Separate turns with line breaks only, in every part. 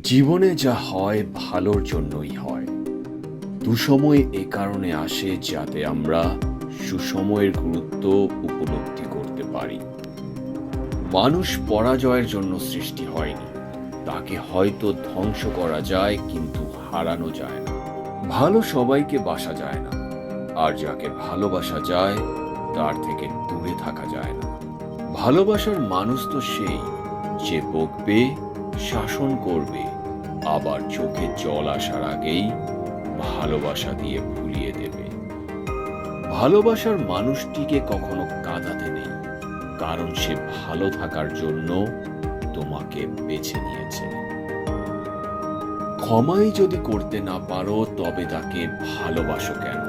জীবনে যা হয় ভালোর জন্যই হয়। দুঃসময় এ কারণে আসে যাতে আমরা সুসময়ের গুরুত্ব উপলব্ধি করতে পারি। মানুষ পরাজয়ের জন্য সৃষ্টি হয়নি, তাকে হয়তো ধ্বংস করা যায় কিন্তু হারানো যায় না। ভালো সবাইকে বাসা যায় না, আর যাকে ভালোবাসা যায় তার থেকে দূরে থাকা যায় না। ভালোবাসার মানুষ তো সেই যে বকবে, শাসন করবে, আবার চোখে জল আসার আগেই ভালোবাসা দিয়ে ভুলিয়ে দেবে। ভালোবাসার মানুষটিকে কখনো কাঁদাতে নেই, কারণ সে ভালো থাকার জন্য তোমাকে বেছে নিয়েছে। ক্ষমাই যদি করতে না পারো তবে তাকে ভালোবাসো কেন?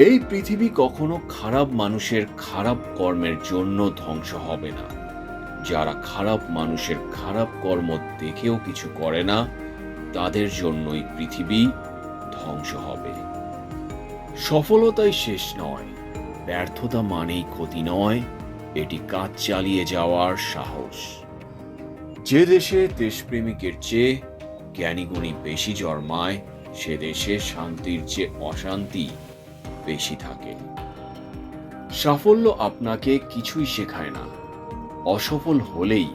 এই পৃথিবী কখনো খারাপ মানুষের খারাপ কর্মের জন্য ধ্বংস হবে না। যারা খারাপ মানুষের খারাপ কর্ম দেখেও কিছু করে না, তাদের জন্যই পৃথিবী ধ্বংস হবে। সফলতাই শেষ নয়, ব্যর্থতা মানেই ক্ষতি নয়, এটি কাজ চালিয়ে যাওয়ার সাহস। যে দেশে দেশপ্রেমিকের চেয়ে জ্ঞানীগুণী বেশি জন্মায়, সে দেশে শান্তির চেয়ে অশান্তি বেশি থাকে। সাফল্য আপনাকে কিছুই শেখায় না, অসফল হলেই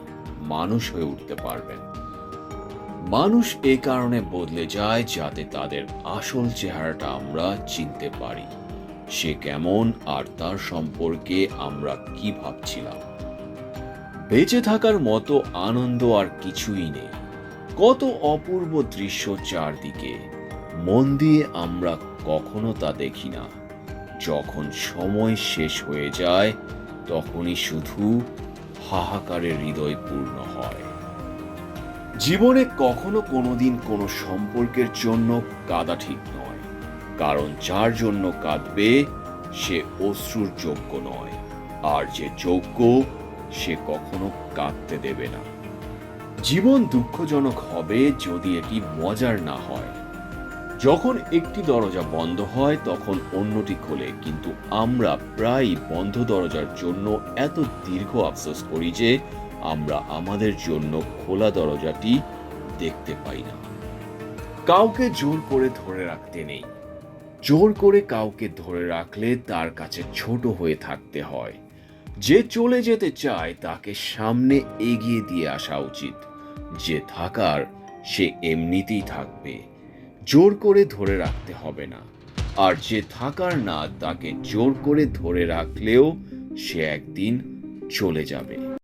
মানুষ হয়ে উঠতে পারবেন। মানুষ এ কারণে বদলে যায় যাতে তাদের আসল চেহারাটা আমরা চিনতে পারি। সে কেমন আর তার সম্পর্কে আমরা কি ভাবছিলাম। বেঁচে থাকার মতো আনন্দ আর কিছুই নেই। কত অপূর্ব দৃশ্য চারদিকে, মন দিয়ে আমরা কখনো তা দেখি না। যখন সময় শেষ হয়ে যায় তখনই শুধু হাহাকারে হৃদয় পূর্ণ হয়। জীবনে কখনো কোনোদিন কোনো সম্পর্কের জন্য কাঁদা ঠিক নয়, কারণ যার জন্য কাঁদবে সে অশ্রুর যোগ্য নয়, আর যে যোগ্য সে কখনো কাঁদতে দেবে না। জীবন দুঃখজনক হবে যদি এটি মজার না হয়। যখন একটি দরজা বন্ধ হয় তখন অন্যটি খোলে, কিন্তু আমরা প্রায় বন্ধ দরজার জন্য এত দীর্ঘ আফসোস করি যে আমরা আমাদের জন্য খোলা দরজাটি দেখতে পাই না। কাউকে জোর করে ধরে রাখতে নেই। জোর করে কাউকে ধরে রাখলে তার কাছে ছোট হয়ে থাকতে হয়। যে চলে যেতে চায় তাকে সামনে এগিয়ে দিয়ে আসা উচিত। যে থাকার সে এমনিতেই থাকবে, জোর করে ধরে রাখতে হবে না। আর যে থাকার না তাকে জোর করে ধরে রাখলেও সে একদিন চলে যাবে।